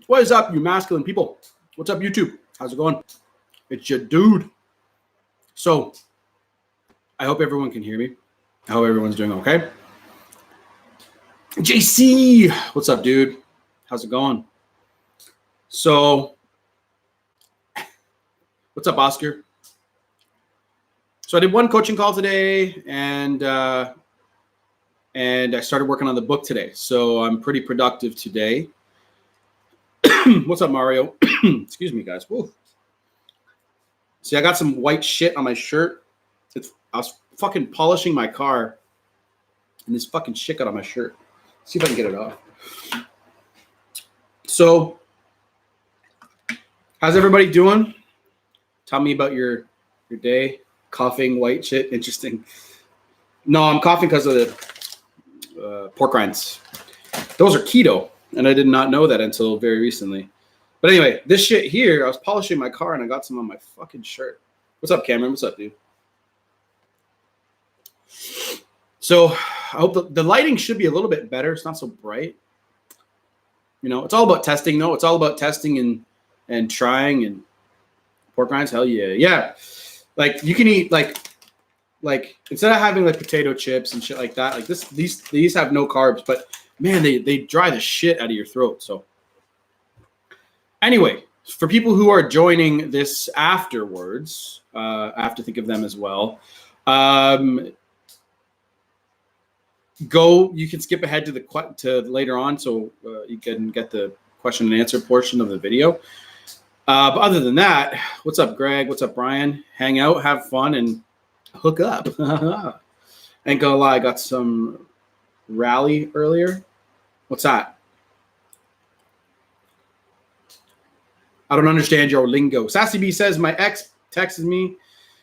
What is up, you masculine people? What's up, YouTube? How's it going? It's your dude. So, I hope everyone can hear me. I hope everyone's doing okay. JC, what's up, dude? How's it going? So, what's up, Oscar? So I did one coaching call today, and I started working on the book today. So I'm pretty productive today. What's up, Mario? Excuse me, guys. Whoa. See, I got some white shit on my shirt. I was fucking polishing my car, and this fucking shit got on my shirt. Let's see if I can get it off. So, how's everybody doing? Tell me about your day. Coughing, white shit, interesting. No, I'm coughing because of the pork rinds. Those are keto, and I did not know that until very recently. But anyway, this shit here, I was polishing my car, and I got some on my fucking shirt. What's up, Cameron? What's up, dude? So I hope the lighting should be a little bit better. It's not so bright. You know, it's all about testing, though. It's all about testing and trying. And pork rinds, hell yeah. Yeah. Like, you can eat, like instead of having, like, potato chips and shit like that, like, these have no carbs. But, man, they dry the shit out of your throat. So, anyway, for people who are joining this afterwards, I have to think of them as well. You can skip ahead to later on, so you can get the question and answer portion of the video. But other than that, what's up, Greg? What's up, Brian? Hang out, have fun, and hook up. Ain't gonna lie, I got some rally earlier. What's that? I don't understand your lingo. Sassy B says, my ex texted me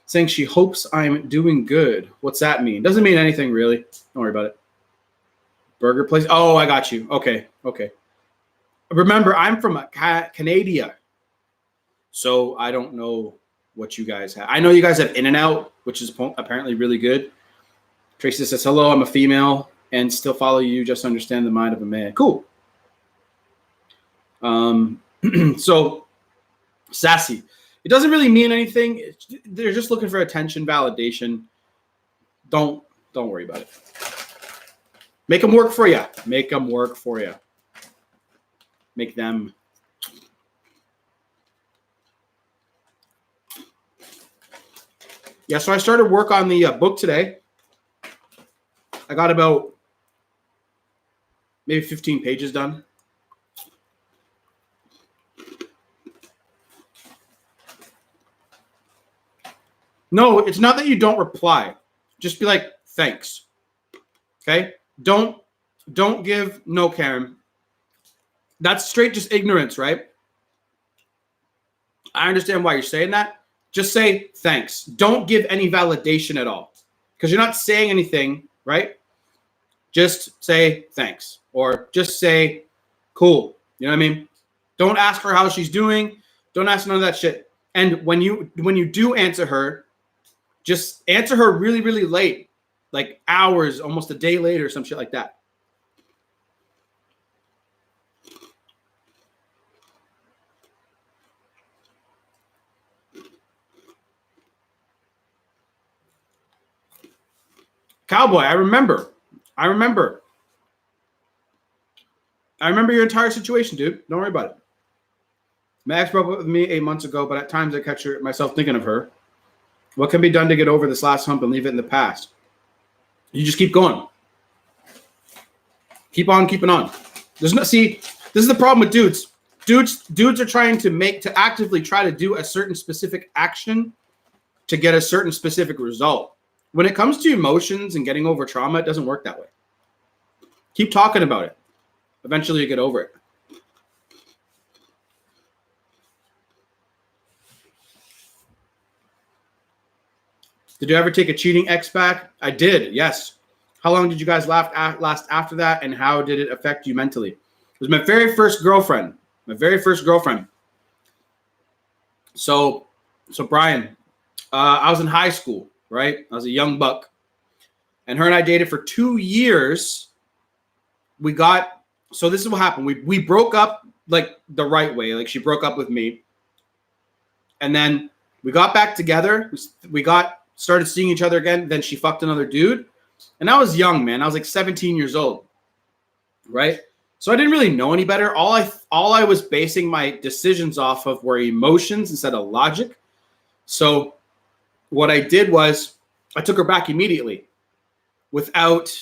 saying she hopes I'm doing good. What's that mean? Doesn't mean anything, really. Don't worry about it. Burger place. Oh, I got you. Okay. Remember, I'm from Canada. So I don't know what you guys have. I know you guys have In-N-Out, which is apparently really good. Tracy says, hello, I'm a female and still follow you. Just understand the mind of a man. Cool. So sassy. It doesn't really mean anything. They're just looking for attention, validation. Don't worry about it. Make them work for you. Make them work for you. Make them. Yeah, so I started work on the book today. I got about maybe 15 pages done. No, it's not that you don't reply. Just be like, thanks. Okay? Don't give no, Karen. That's straight just ignorance, right? I understand why you're saying that. Just say thanks. Don't give any validation at all because you're not saying anything, right? Just say thanks or just say cool. You know what I mean? Don't ask her how she's doing. Don't ask none of that shit. And when you do answer her, just answer her really, really late, like hours, almost a day later, some shit like that. Cowboy, I remember your entire situation, dude. Don't worry about it. Max broke up with me 8 months ago, but at times I catch myself thinking of her. What can be done to get over this last hump and leave it in the past? You just keep going. Keep on keeping on. See, this is the problem with dudes. Dudes are trying to actively try to do a certain specific action to get a certain specific result. When it comes to emotions and getting over trauma, it doesn't work that way. Keep talking about it. Eventually you get over it. Did you ever take a cheating ex back? I did, yes. How long did you guys last after that, and how did it affect you mentally? It was my very first girlfriend. So Brian, I was in high school, right? I was a young buck. And her and I dated for 2 years. So this is what happened. We broke up like the right way. Like she broke up with me. And then we got back together. We started seeing each other again. Then she fucked another dude. And I was young, man. I was like 17 years old. Right? So I didn't really know any better. All I was basing my decisions off of were emotions instead of logic. So what I did was I took her back immediately without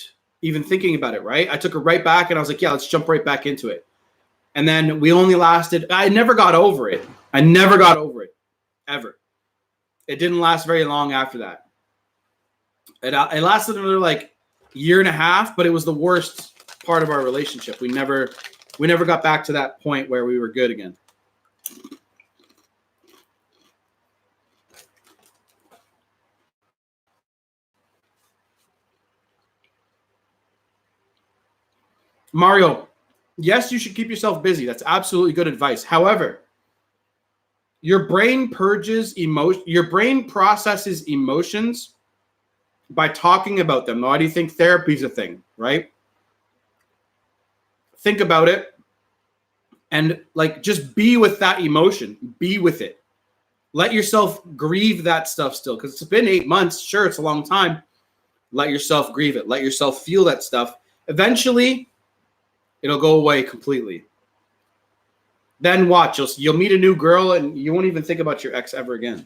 even thinking about it, right? I took her right back and I was like, yeah, let's jump right back into it. And then we only lasted, I never got over it. I never got over it, ever. It didn't last very long after that. It lasted another like year and a half, but it was the worst part of our relationship. We never got back to that point where we were good again. Mario, yes, you should keep yourself busy. That's absolutely good advice. However, your brain processes emotions by talking about them. Why do you think therapy is a thing, right? Think about it and like just be with that emotion. Be with it. Let yourself grieve that stuff still, because it's been 8 months. Sure, it's a long time. Let yourself grieve it. Let yourself feel that stuff. Eventually, it'll go away completely. Then watch. You'll meet a new girl and you won't even think about your ex ever again.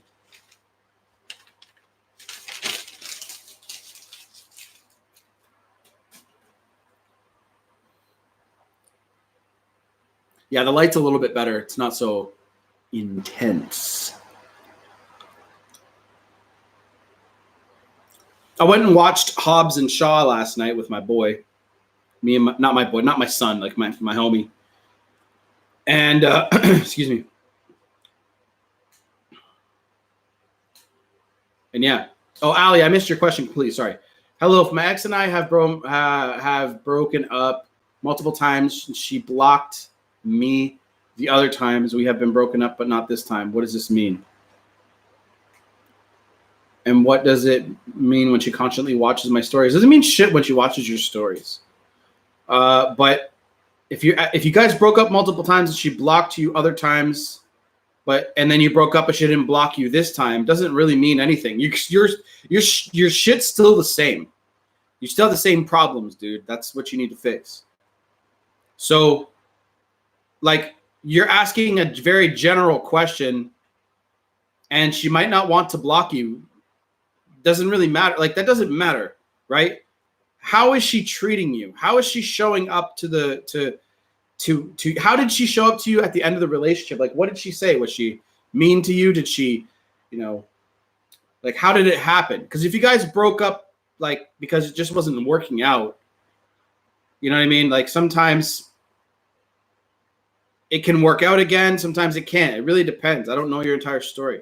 Yeah, the light's a little bit better. It's not so intense. I went and watched Hobbs and Shaw last night with my boy. Not my son, like my homie. And excuse me. And yeah. Oh, Ali, I missed your question completely. Sorry. Hello. If my ex and I have broken up multiple times, she blocked me the other times. We have been broken up, but not this time. What does this mean? And what does it mean when she constantly watches my stories? It doesn't mean shit when she watches your stories. But if you guys broke up multiple times and she blocked you other times, and then you broke up and she didn't block you this time, doesn't really mean anything. Your shit's still the same. You still have the same problems, dude. That's what you need to fix. So, like, you're asking a very general question, and she might not want to block you. Doesn't really matter. Like, that doesn't matter, right? How is she treating you? How is she showing up to how did she show up to you at the end of the relationship? Like, what did she say? Was she mean to you? Did she, like, how did it happen? Because if you guys broke up, like, because it just wasn't working out, you know what I mean? Like, sometimes it can work out again. Sometimes it can't. It really depends. I don't know your entire story.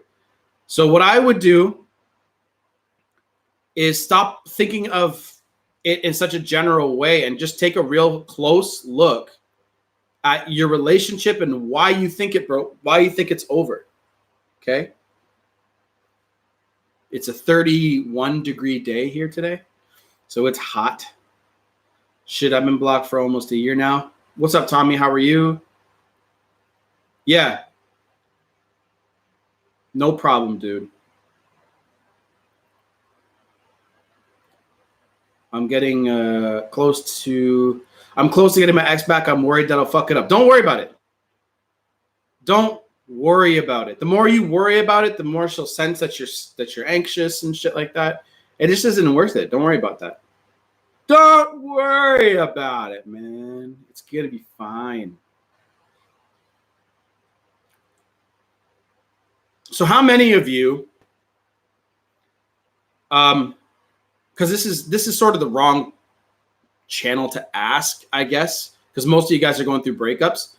So what I would do is stop thinking of it in such a general way and just take a real close look at your relationship and why you think it broke, why you think it's over. Okay? It's a 31-degree day here today, so it's hot. Shit, I've been blocked for almost a year now. What's up, Tommy? How are you? Yeah. No problem, dude. I'm getting close to getting my ex back. I'm worried that I'll fuck it up. Don't worry about it. Don't worry about it. The more you worry about it, the more she'll sense that you're anxious and shit like that. It just isn't worth it. Don't worry about that. Don't worry about it, man. It's gonna be fine. So how many of you, because this is sort of the wrong channel to ask, I guess, because most of you guys are going through breakups.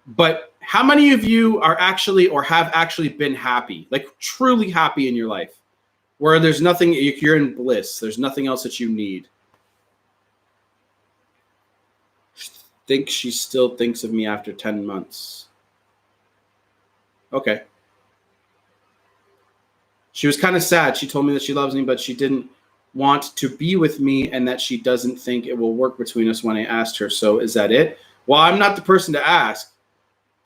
But how many of you are actually or have actually been happy, like truly happy in your life, where there's nothing, you're in bliss, there's nothing else that you need? Think she still thinks of me after 10 months. Okay. She was kind of sad. She told me that she loves me, but she didn't want to be with me and that she doesn't think it will work between us when I asked her. So is that it? Well, I'm not the person to ask.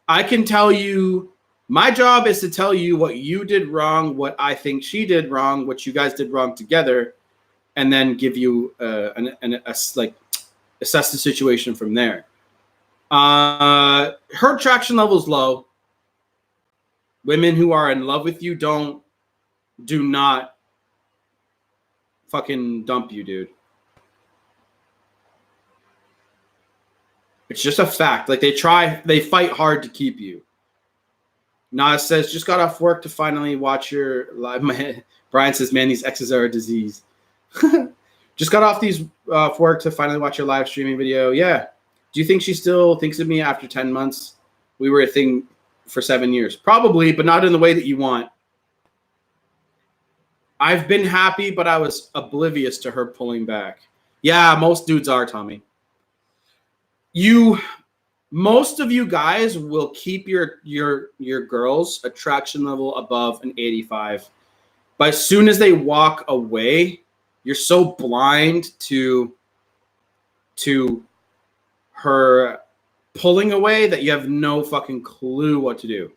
I can tell you, my job is to tell you what you did wrong, what I think she did wrong, what you guys did wrong together, and then give you assess the situation from there. Her attraction level is low. Women who are in love with you do not fucking dump you, dude. It's just a fact. Like, they fight hard to keep you. Nas says, just got off work to finally watch your live. Brian says, man, these exes are a disease. Just got off work to finally watch your live streaming video. Yeah. Do you think she still thinks of me after 10 months? We were a thing for 7 years. Probably, but not in the way that you want. I've been happy, but I was oblivious to her pulling back. Yeah, most dudes are, Tommy. Most of you guys will keep your girls' attraction level above an 85. But as soon as they walk away, you're so blind to her pulling away that you have no fucking clue what to do.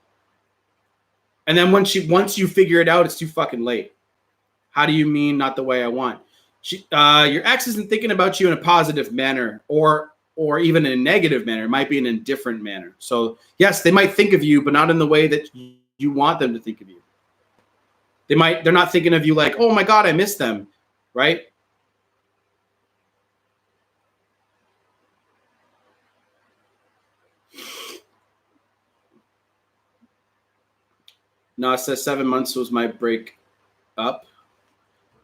And then once you figure it out, it's too fucking late. How do you mean not the way I want? Your ex isn't thinking about you in a positive manner or even in a negative manner. It might be in a different manner. So yes, they might think of you, but not in the way that you want them to think of you. They're not thinking of you like, oh my God, I miss them, right? No, it says 7 months was my break up.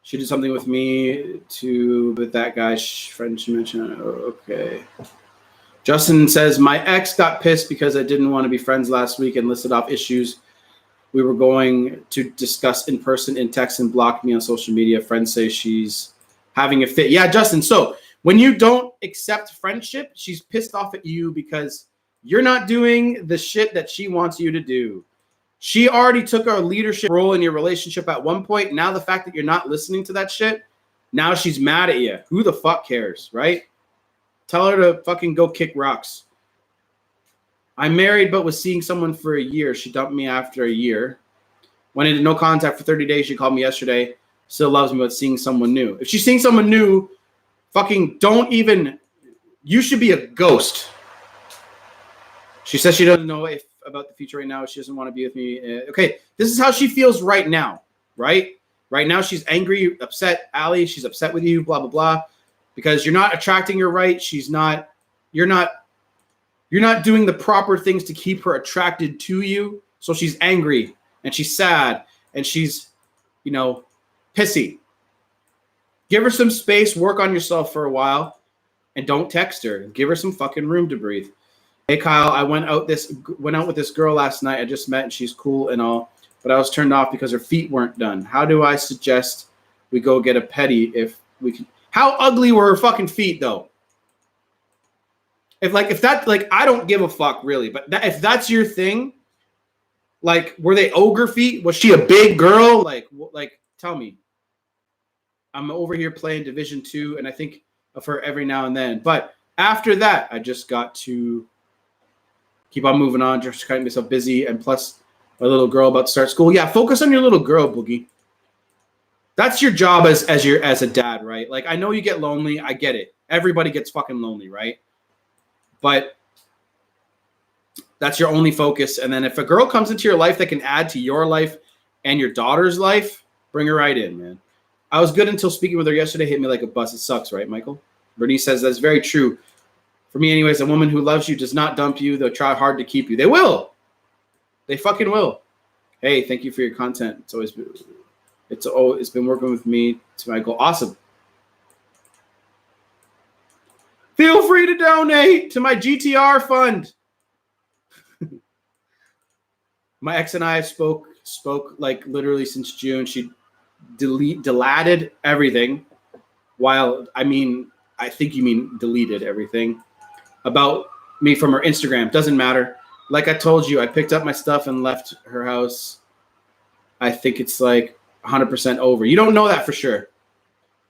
She did something with me with that guy's friend she mentioned. Oh, okay. Justin says, my ex got pissed because I didn't want to be friends last week and listed off issues we were going to discuss in person in text and blocked me on social media. Friends say she's having a fit. Yeah, Justin. So when you don't accept friendship, she's pissed off at you because you're not doing the shit that she wants you to do. She already took a leadership role in your relationship at one point. Now the fact that you're not listening to that shit, now she's mad at you. Who the fuck cares, right? Tell her to fucking go kick rocks. I'm married but was seeing someone for a year. She dumped me after a year. Went into no contact for 30 days. She called me yesterday. Still loves me but seeing someone new. If she's seeing someone new, fucking you should be a ghost. She says she doesn't know about the future right now. She doesn't want to be with me. Okay, this is how she feels right now, right? Right now she's angry, upset. Allie, she's upset with you, blah, blah, blah, because you're not attracting her right. You're not doing the proper things to keep her attracted to you. So she's angry and she's sad and she's, pissy. Give her some space, work on yourself for a while, and don't text her. Give her some fucking room to breathe. Hey Kyle, I went out with this girl last night. I just met and she's cool and all, but I was turned off because her feet weren't done. How do I suggest we go get a pedi if we can? How ugly were her fucking feet though? If that, I don't give a fuck really, but if that's your thing, were they ogre feet? Was she a big girl? Tell me. I'm over here playing Division 2 and I think of her every now and then, but after that, I just got to keep on moving on, just keeping myself busy, and plus my little girl about to start school. Yeah, focus on your little girl, Boogie. That's your job as a dad, right? I know you get lonely. I get it. Everybody gets fucking lonely, right? But that's your only focus. And then if a girl comes into your life that can add to your life and your daughter's life, bring her right in, man. I was good until speaking with her yesterday hit me like a bus. It sucks, right, Michael? Bernice says that's very true. For me, anyways, a woman who loves you does not dump you. They'll try hard to keep you. They will. They fucking will. Hey, thank you for your content. It's been working with me to my goal. Awesome. Feel free to donate to my GTR fund. My ex and I spoke literally since June. She deleted everything. I think you mean deleted everything about me from her Instagram. Doesn't matter. Like I told you, I picked up my stuff and left her house. I think it's 100% over. You don't know that for sure.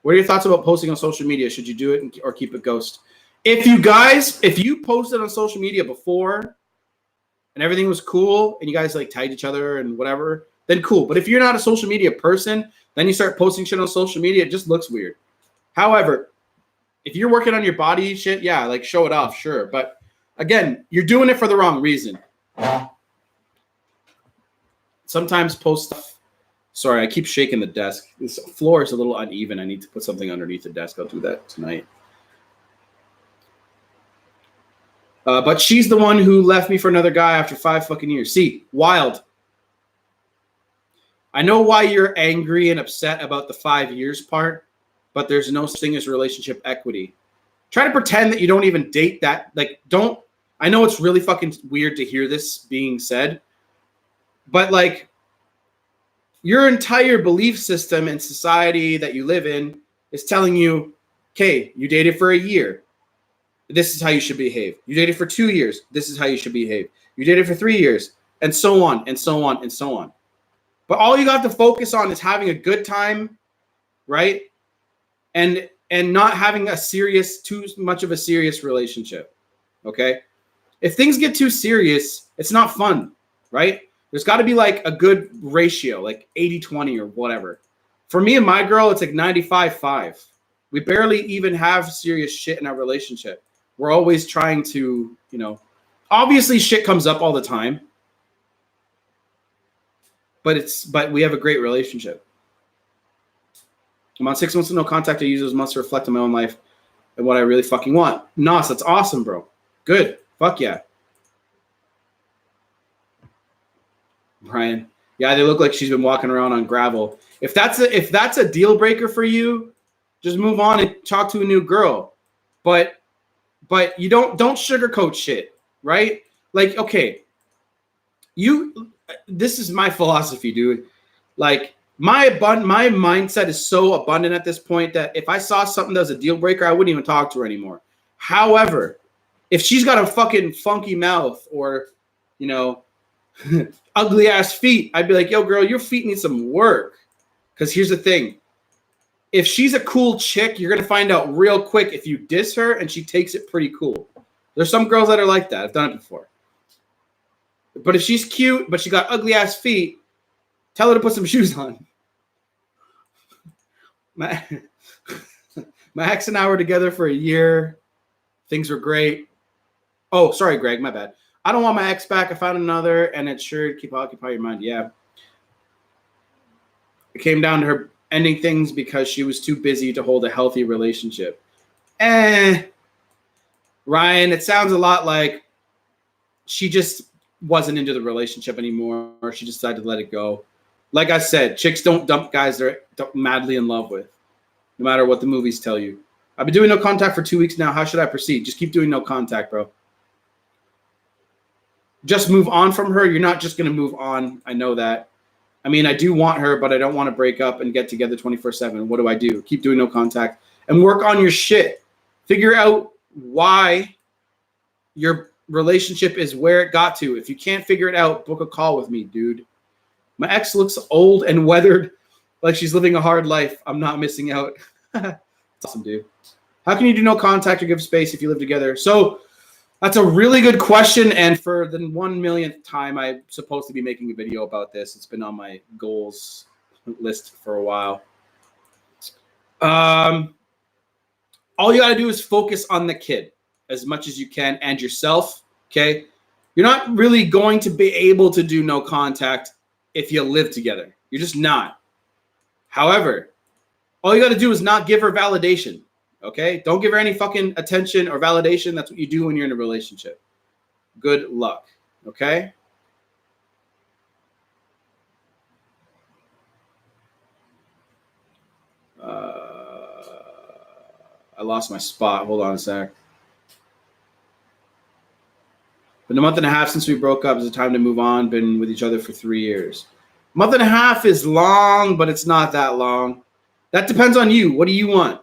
What are your thoughts about posting on social media? Should you do it or keep it ghost? If you posted on social media before, and everything was cool and you guys like tagged each other and whatever, then cool. But if you're not a social media person, then you start posting shit on social media, it just looks weird. However, if you're working on your body shit, yeah, like show it off, sure. But again, you're doing it for the wrong reason. Sometimes post stuff. Sorry, I keep shaking the desk. This floor is a little uneven. I need to put something underneath the desk. I'll do that tonight. But she's the one who left me for another guy after 5 fucking years. See, wild. I know why you're angry and upset about the 5 years part, but there's no such thing as relationship equity. Try to pretend that you don't even date that. Like, don't. I know it's really fucking weird to hear this being said, but like, your entire belief system and society that you live in is telling you, okay, you dated for a year. This is how you should behave. You dated for 2 years. This is how you should behave. You dated for 3 years, and so on, and so on, and so on. But all you got to focus on is having a good time, right? And not having too much of a serious relationship, okay? If things get too serious, it's not fun, right? There's got to be like a good ratio, like 80-20 or whatever. For me and my girl, it's like 95-5. We barely even have serious shit in our relationship. We're always trying to, obviously shit comes up all the time, but we have a great relationship. I'm on 6 months of no contact. I use those months to reflect on my own life and what I really fucking want. Nos, that's awesome, bro. Good. Fuck yeah. Brian. Yeah, they look like she's been walking around on gravel. If that's a deal breaker for you, just move on and talk to a new girl. But you don't sugarcoat shit, right? Like, okay, this is my philosophy, dude. Like, my mindset is so abundant at this point that if I saw something that was a deal breaker, I wouldn't even talk to her anymore. However, if she's got a fucking funky mouth or, ugly ass feet, I'd be like, yo, girl, your feet need some work. Because here's the thing. If she's a cool chick, you're going to find out real quick if you diss her and she takes it pretty cool. There's some girls that are like that. I've done it before. But if she's cute, but she got ugly ass feet, tell her to put some shoes on. My ex and I were together for a year. Things were great. Oh, sorry, Greg, my bad. I don't want my ex back. I found another, and it sure keep occupy your mind. Yeah. It came down to her ending things because she was too busy to hold a healthy relationship. Ryan, it sounds a lot like she just wasn't into the relationship anymore. Or she decided to let it go. Like I said, chicks don't dump guys they're madly in love with, no matter what the movies tell you. I've been doing no contact for 2 weeks now. How should I proceed? Just keep doing no contact, bro. Just move on from her. You're not just going to move on. I know that. I mean, I do want her, but I don't want to break up and get together 24/7. What do I do? Keep doing no contact and work on your shit. Figure out why your relationship is where it got to. If you can't figure it out, book a call with me, dude. My ex looks old and weathered, like she's living a hard life. I'm not missing out. That's awesome, dude. How can you do no contact or give space if you live together? So that's a really good question. And for the 1 millionth time, I'm supposed to be making a video about this. It's been on my goals list for a while. All you got to do is focus on the kid as much as you can and yourself, okay? You're not really going to be able to do no contact if you live together. You're just not. However, all you got to do is not give her validation. Okay? Don't give her any fucking attention or validation. That's what you do when you're in a relationship. Good luck. Okay? I lost my spot. Hold on a sec. Been a month and a half since we broke up. Is it time to move on? Been with each other for 3 years. A month and a half is long, but it's not that long. That depends on you. What do you want?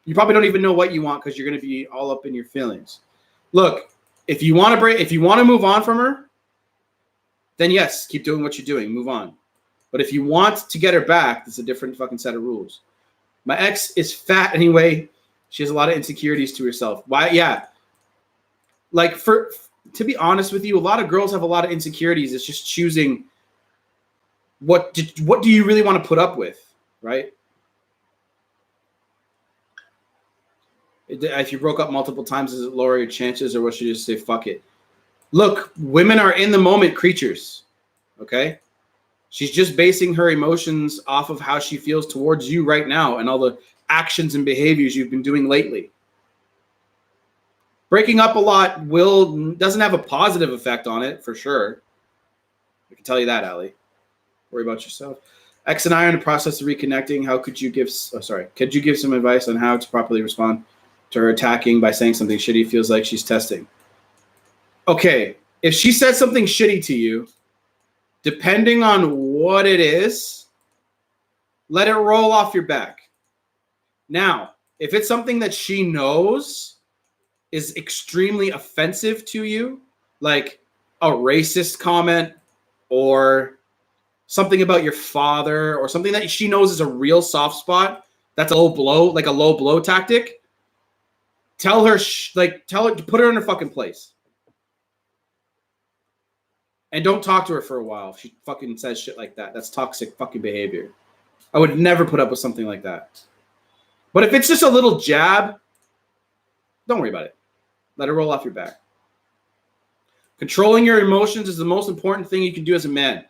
You probably don't even know what you want because you're going to be all up in your feelings. Look, if you want to move on from her, then yes, keep doing what you're doing. Move on. But if you want to get her back, it's a different fucking set of rules. My ex is fat anyway. She has a lot of insecurities to herself. Why? Yeah. Like to be honest with you, a lot of girls have a lot of insecurities. It's just choosing what do you really want to put up with, right? If you broke up multiple times, does it lower your chances, or what should you just say, fuck it? Look, women are in the moment creatures, okay? She's just basing her emotions off of how she feels towards you right now and all the actions and behaviors you've been doing lately. Breaking up a lot doesn't have a positive effect on it, for sure. I can tell you that, Allie. Worry about yourself. X and I are in the process of reconnecting. How could you give could you give some advice on how to properly respond to her attacking by saying something shitty? Feels like she's testing. Okay, if she said something shitty to you, depending on what it is, let it roll off your back. Now, if it's something that she knows is extremely offensive to you, like a racist comment or something about your father or something that she knows is a real soft spot, that's a low blow, like a low blow tactic, tell her to put her in her fucking place. And don't talk to her for a while if she fucking says shit like that. That's toxic fucking behavior. I would never put up with something like that. But if it's just a little jab, don't worry about it. Let it roll off your back. Controlling your emotions is the most important thing you can do as a man.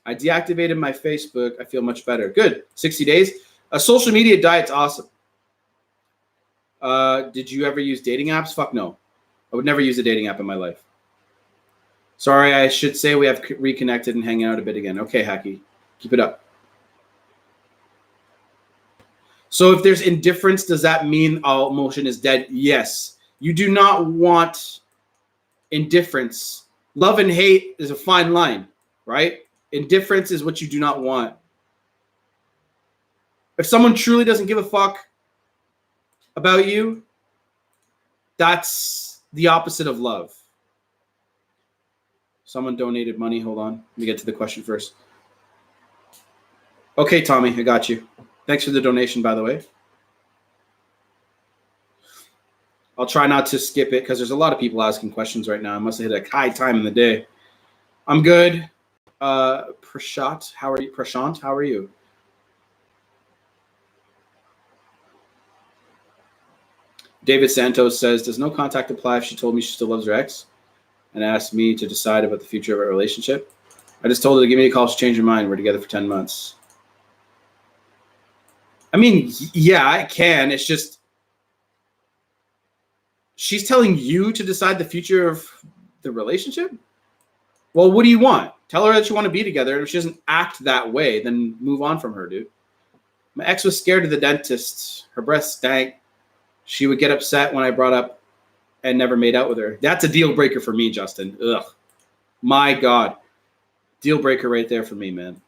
I deactivated my Facebook. I feel much better. Good. 60 days. A social media diet's awesome. Did you ever use dating apps? Fuck no. I would never use a dating app in my life. Sorry, I should say we have reconnected and hanging out a bit again. Okay, Hacky. Keep it up. So if there's indifference, does that mean all emotion is dead? Yes. You do not want indifference. Love and hate is a fine line, right? Indifference is what you do not want. If someone truly doesn't give a fuck about you, that's the opposite of love. Someone donated money. Hold on. Let me get to the question first. Okay, Tommy, I got you. Thanks for the donation, by the way. I'll try not to skip it because there's a lot of people asking questions right now. I must have hit a high time in the day. I'm good. Prashant, how are you? Prashant, how are you? David Santos says, does no contact apply if she told me she still loves her ex and asked me to decide about the future of our relationship? I just told her to give me a call. She changed her mind. We're together for 10 months. I mean, yeah, I can. It's just she's telling you to decide the future of the relationship? Well, what do you want? Tell her that you want to be together. And if she doesn't act that way, then move on from her, dude. My ex was scared of the dentist. Her breath stank. She would get upset when I brought up and never made out with her. That's a deal breaker for me, Justin. Ugh. My God. Deal breaker right there for me, man.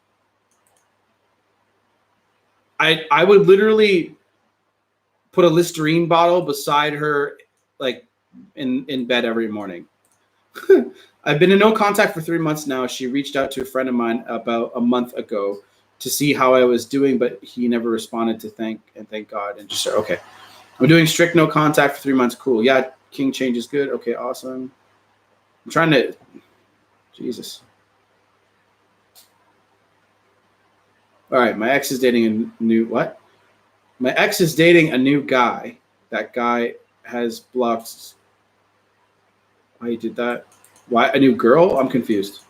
I would literally put a Listerine bottle beside her, like in bed every morning. I've been in no contact for 3 months now. She reached out to a friend of mine about a month ago to see how I was doing, but he never responded to thank God. And just okay. I'm doing strict no contact for 3 months. Cool. Yeah, King change is good. Okay, awesome. I'm trying to Jesus. All right, my ex is dating a new what? My ex is dating a new guy. That guy has blocked. Why you did that? Why a new girl? I'm confused.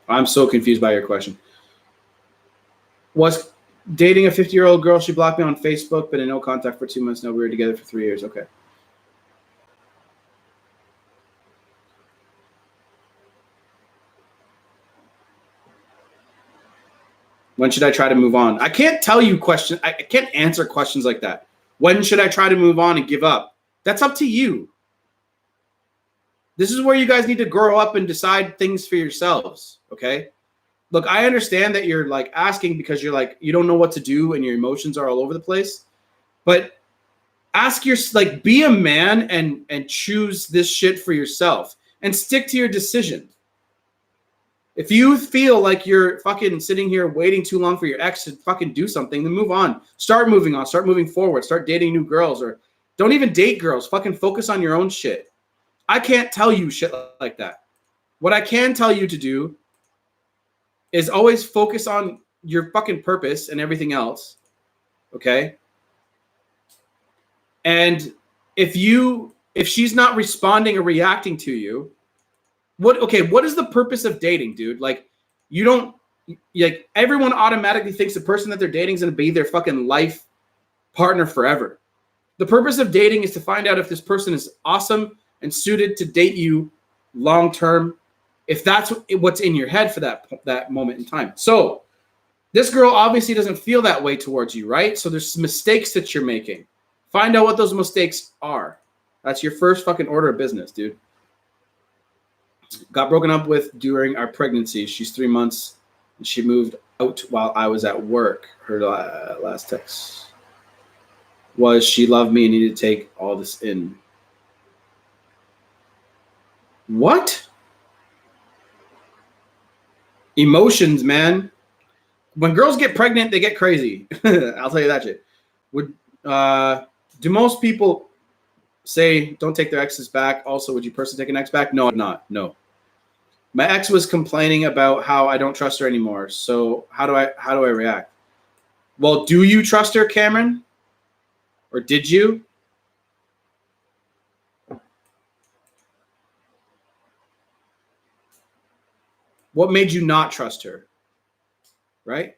I'm so confused by your question. Was dating a 50-year-old girl. She blocked me on Facebook, been in no contact for 2 months now. We were together for 3 years. Okay. When should I try to move on? I can't tell you questions. I can't answer questions like that. When should I try to move on and give up? That's up to you. This is where you guys need to grow up and decide things for yourselves, okay? Look, I understand that you're like asking because you're like, you don't know what to do and your emotions are all over the place. But ask your, like, be a man and choose this shit for yourself and stick to your decision. If you feel like you're fucking sitting here waiting too long for your ex to fucking do something, then move on. Start moving on. Start moving forward. Start dating new girls or Don't even date girls. Fucking focus on your own shit. I can't tell you shit like that. What I can tell you to do is always focus on your fucking purpose and everything else. Okay? And if she's not responding or reacting to you, what is the purpose of dating, dude? Like, you don't, like, everyone automatically thinks the person that they're dating is going to be their fucking life partner forever. The purpose of dating is to find out if this person is awesome and suited to date you long term, if that's what's in your head for that moment in time. So this girl obviously doesn't feel that way towards you, right? So there's some mistakes that you're making. Find out what those mistakes are. That's your first fucking order of business, dude. Got broken up with during our pregnancy. She's 3 months, and she moved out while I was at work. Her last text was she loved me and needed to take all this in. What? Emotions, man. When girls get pregnant, they get crazy. I'll tell you that shit. Do most people say don't take their exes back? Also, would you personally take an ex back? No, I'm not. No. My ex was complaining about how I don't trust her anymore. So how do I react? Well, do you trust her, Cameron? Or did you? What made you not trust her? Right?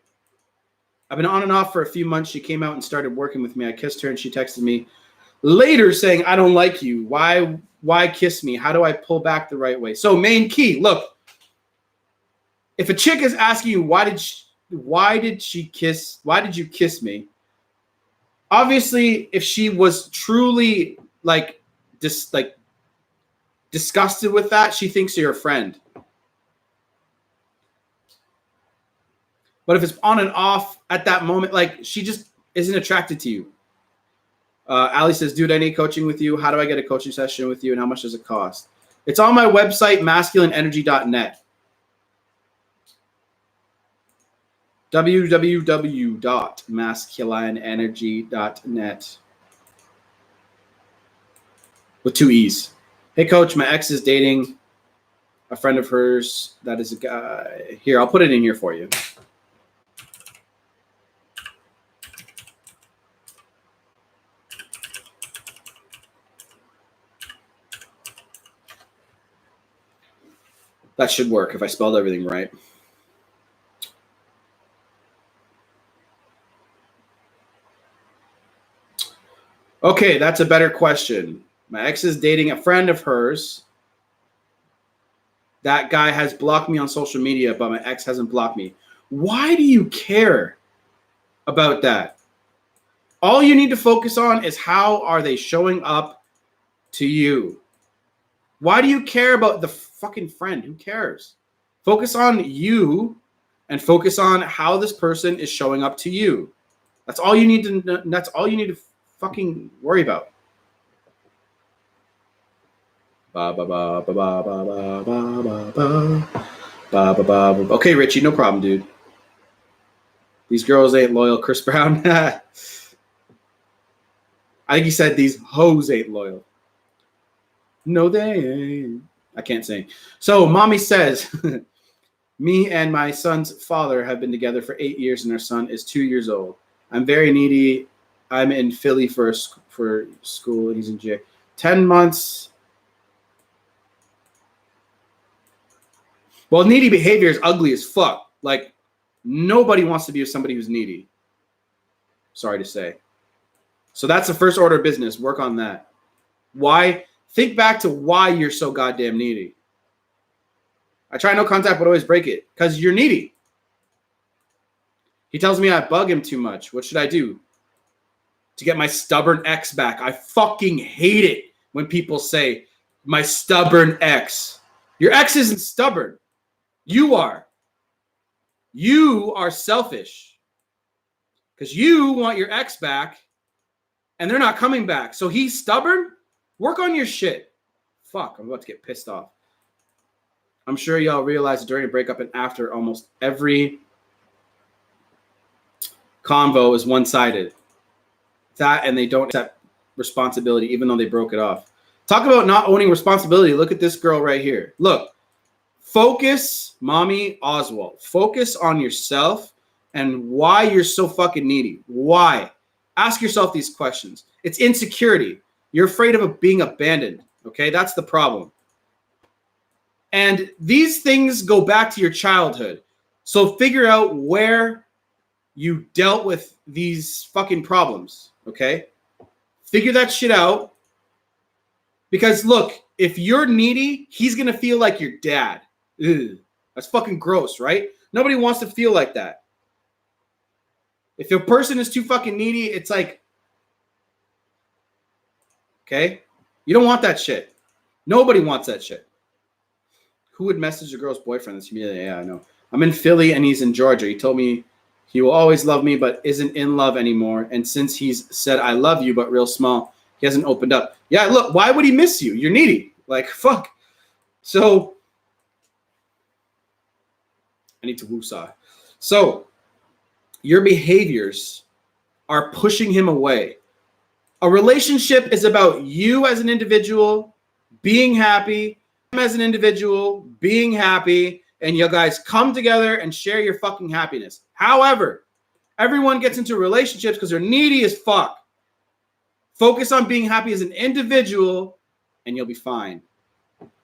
I've been on and off for a few months. She came out and started working with me. I kissed her and she texted me later saying, I don't like you. Why kiss me? How do I pull back the right way? So main key, look, if a chick is asking you, why did you kiss me? Obviously, if she was truly disgusted with that, she thinks you're a friend. But if it's on and off at that moment, like, she just isn't attracted to you. Ali says, dude, I need coaching with you. How do I get a coaching session with you, and how much does it cost? It's on my website, masculineenergy.net. www.masculineenergy.net with 2 E's. Hey, coach, my ex is dating a friend of hers that is a guy. Here, I'll put it in here for you. That should work if I spelled everything right. Okay, that's a better question. My ex is dating a friend of hers. That guy has blocked me on social media, but my ex hasn't blocked me. Why do you care about that? All you need to focus on is how are they showing up to you. Why do you care about the fucking friend? Who cares? Focus on you and focus on how this person is showing up to you. That's all you need to. That's all you need to fucking worry about. Okay, Richie, no problem, dude. These girls ain't loyal. Chris Brown. I think he said these hoes ain't loyal. No, they ain't. I can't sing. So, mommy says, me and my son's father have been together for 8 years, and our son is 2 years old. I'm very needy. I'm in Philly for school, and he's in jail. 10 months. Well, needy behavior is ugly as fuck. Like, nobody wants to be with somebody who's needy. Sorry to say. So that's the first order of business. Work on that. Why? Think back to why you're so goddamn needy. I try no contact, but always break it. Because you're needy. He tells me I bug him too much. What should I do to get my stubborn ex back? I fucking hate it when people say, my stubborn ex. Your ex isn't stubborn. You are. You are selfish. Because you want your ex back, and they're not coming back. So he's stubborn? Work on your shit. Fuck, I'm about to get pissed off. I'm sure y'all realize during a breakup and after, almost every convo is one-sided. That, and they don't accept responsibility, even though they broke it off. Talk about not owning responsibility. Look at this girl right here. Look, focus, Mommy Oswald. Focus on yourself and why you're so fucking needy. Why? Ask yourself these questions. It's insecurity. You're afraid of being abandoned. Okay, that's the problem. And these things go back to your childhood. So figure out where you dealt with these fucking problems. Okay? Figure that shit out. Because look, if you're needy, he's going to feel like your dad. Ugh, that's fucking gross, right? Nobody wants to feel like that. If a person is too fucking needy, it's like, okay? You don't want that shit. Nobody wants that shit. Who would message a girl's boyfriend? That's humiliating. Yeah, I know. I'm in Philly and he's in Georgia. He told me he will always love me, but isn't in love anymore. And since he's said, I love you, but real small, he hasn't opened up. Yeah, look, why would he miss you? You're needy. Like, fuck. So, I need to woosah. So, your behaviors are pushing him away. A relationship is about you as an individual being happy, him as an individual being happy, and you guys come together and share your fucking happiness. However, everyone gets into relationships because they're needy as fuck. Focus on being happy as an individual, and you'll be fine.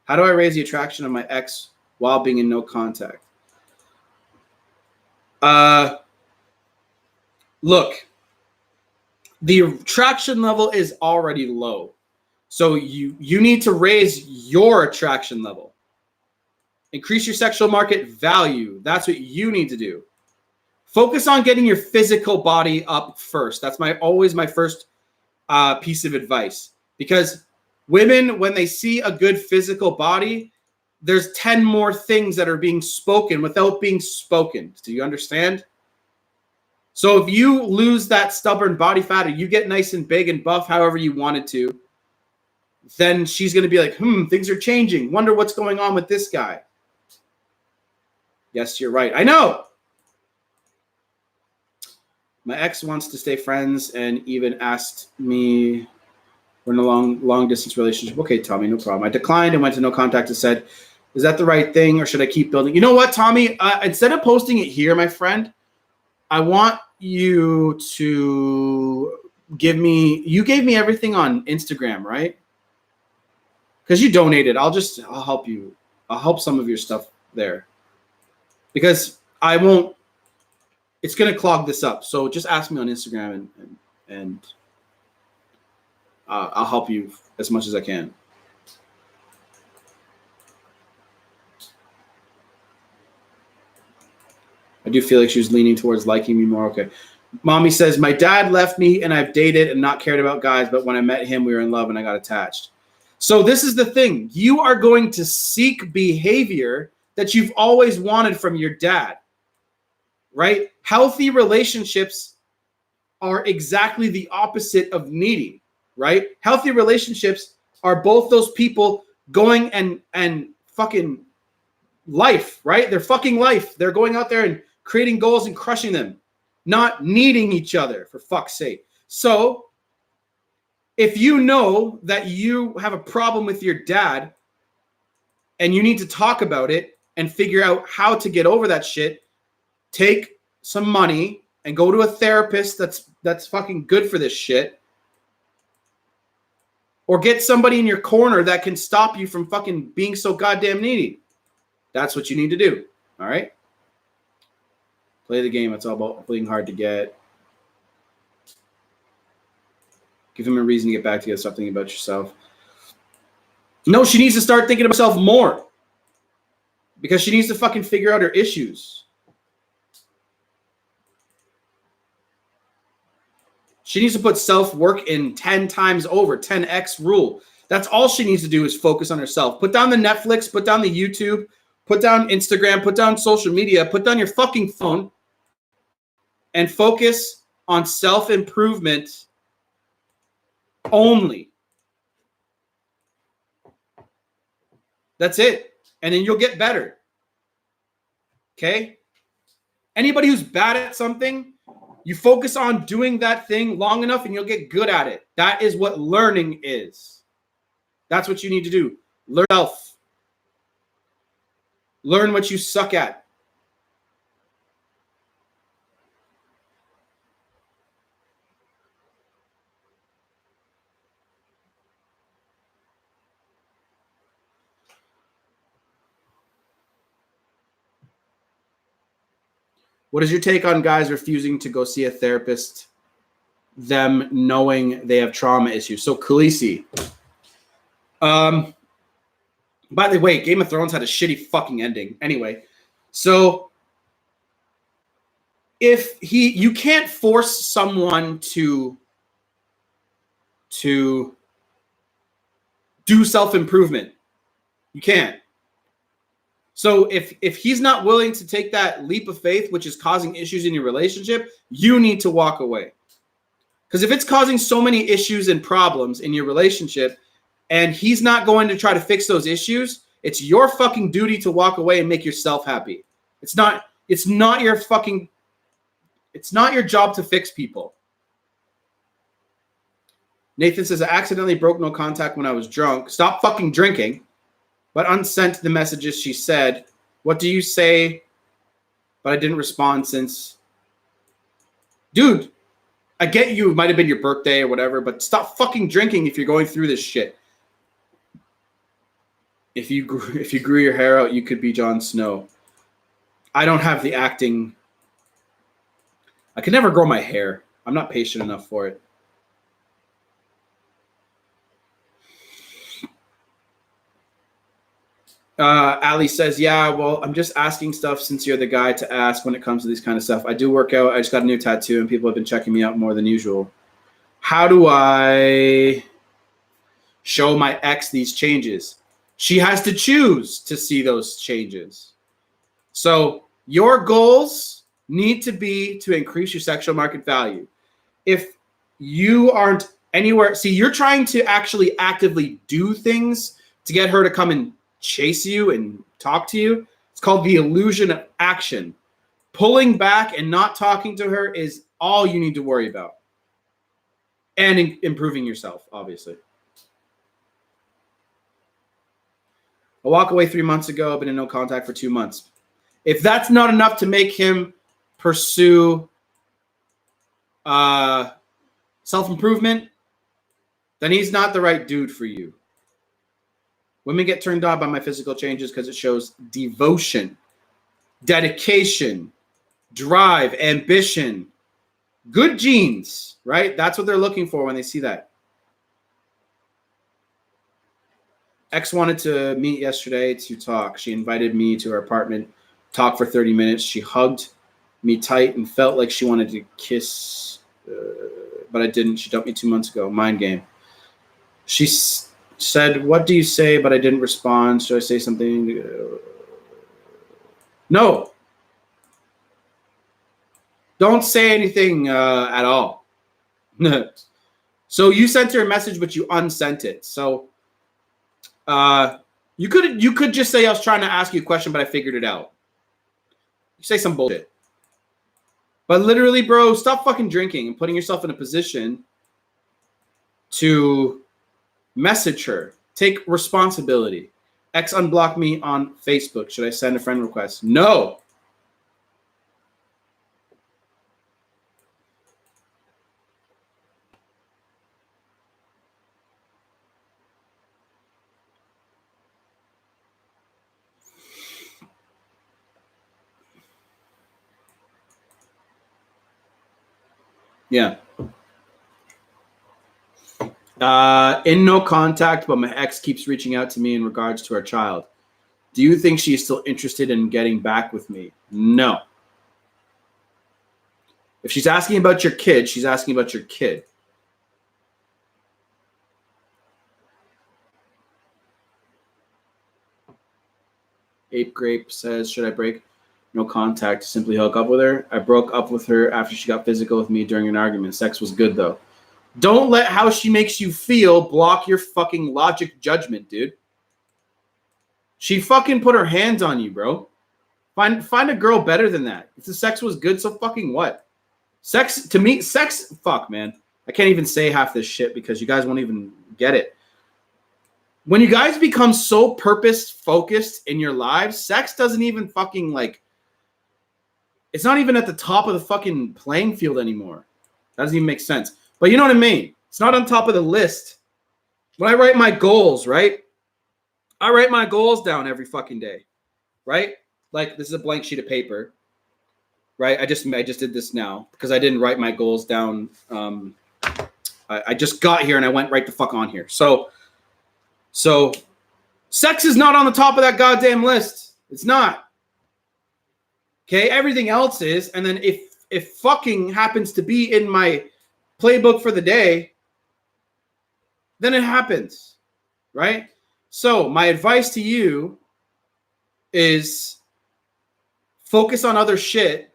How do I raise the attraction of my ex while being in no contact? Look, the attraction level is already low. So you need to raise your attraction level. Increase your sexual market value. That's what you need to do. Focus on getting your physical body up first. That's always my first piece of advice. Because women, when they see a good physical body, there's 10 more things that are being spoken without being spoken. Do you understand? So if you lose that stubborn body fat or you get nice and big and buff however you wanted to, then she's going to be like, things are changing. Wonder what's going on with this guy. Yes, you're right. I know. My ex wants to stay friends and even asked me we're in a long distance relationship. Okay, Tommy, no problem. I declined and went to no contact and said, is that the right thing or should I keep building? You know what, Tommy? Instead of posting it here, my friend, I want you to you gave me everything on Instagram, right? Because you donated. I'll help you. I'll help some of your stuff there. Because I won't, it's going to clog this up. So just ask me on Instagram and I'll help you as much as I can. I do feel like she was leaning towards liking me more. Okay. Mommy says, my dad left me and I've dated and not cared about guys, but when I met him, we were in love and I got attached. So this is the thing. You are going to seek behavior that you've always wanted from your dad, right? Healthy relationships are exactly the opposite of needy, right? Healthy relationships are both those people going and fucking life, right? They're fucking life. They're going out there and creating goals and crushing them, not needing each other, for fuck's sake. So if you know that you have a problem with your dad and you need to talk about it and figure out how to get over that shit, take some money and go to a therapist that's fucking good for this shit. Or get somebody in your corner that can stop you from fucking being so goddamn needy. That's what you need to do. All right? Play the game. It's all about playing hard to get. Give him a reason to get back to you. Stop thinking about yourself. No, she needs to start thinking of herself more. Because she needs to fucking figure out her issues. She needs to put self-work in 10 times over, 10x rule. That's all she needs to do is focus on herself. Put down the Netflix, put down the YouTube, put down Instagram, put down social media, put down your fucking phone, and focus on self-improvement only. That's it. And then you'll get better. Okay? Anybody who's bad at something You focus on doing that thing long enough and you'll get good at it. That is what learning is. That's what you need to do. Learn self. Learn what you suck at. What is your take on guys refusing to go see a therapist, them knowing they have trauma issues? So, Khaleesi. By the way, Game of Thrones had a shitty fucking ending. Anyway, so if you can't force someone to do self-improvement. You can't. So if he's not willing to take that leap of faith, which is causing issues in your relationship, you need to walk away. Because if it's causing so many issues and problems in your relationship and he's not going to try to fix those issues, it's your fucking duty to walk away and make yourself happy. It's not your job to fix people. Nathan says, I accidentally broke no contact when I was drunk. Stop fucking drinking. But unsent the messages she said. What do you say? But I didn't respond since. Dude, I get you. It might have been your birthday or whatever, but stop fucking drinking if you're going through this shit. If you grew your hair out, you could be Jon Snow. I don't have the acting. I could never grow my hair. I'm not patient enough for it. Ali says, yeah, well, I'm just asking stuff since you're the guy to ask when it comes to these kind of stuff. I do work out. I just got a new tattoo and people have been checking me out more than usual. How do I show my ex these changes? She has to choose to see those changes. So your goals need to be to increase your sexual market value. If you aren't anywhere, see, you're trying to actually actively do things to get her to come and chase you and talk to you. It's called the illusion of action. Pulling back and not talking to her is all you need to worry about. And improving yourself, obviously. I walked away 3 months ago, been in no contact for 2 months. If that's not enough to make him pursue self-improvement, then he's not the right dude for you. Women get turned on by my physical changes because it shows devotion, dedication, drive, ambition, good genes, right? That's what they're looking for when they see that. Ex wanted to meet yesterday to talk. She invited me to her apartment, talk for 30 minutes. She hugged me tight and felt like she wanted to kiss, but I didn't. She dumped me 2 months ago. Mind game. She said, what do you say? But I didn't respond. Should I say something? No. Don't say anything at all. So you sent her a message, but you unsent it. So you could just say I was trying to ask you a question, but I figured it out. You say some bullshit. But literally, bro, stop fucking drinking and putting yourself in a position to message her. Take responsibility. Ex unblock me on Facebook. Should I send a friend request? No. Yeah. In no contact, but my ex keeps reaching out to me in regards to our child. Do you think she's still interested in getting back with me? No. If she's asking about your kid, she's asking about your kid. Ape Grape says, should I break no contact to simply hook up with her? I broke up with her after she got physical with me during an argument. Sex was good, though. Don't let how she makes you feel block your fucking logic judgment, dude. She fucking put her hands on you, bro. Find a girl better than that. If the sex was good, so fucking what? Sex, to me, sex, fuck, man. I can't even say half this shit because you guys won't even get it. When you guys become so purpose-focused in your lives, sex doesn't even fucking, like, it's not even at the top of the fucking playing field anymore. That doesn't even make sense. But you know what I mean? It's not on top of the list. When I write my goals, right? I write my goals down every fucking day, right? Like, this is a blank sheet of paper, right? I just did this now because I didn't write my goals down. I just got here and I went right the fuck on here. So sex is not on the top of that goddamn list. It's not. Okay, everything else is. And then if fucking happens to be in my playbook for the day, then it happens, right? So my advice to you is focus on other shit,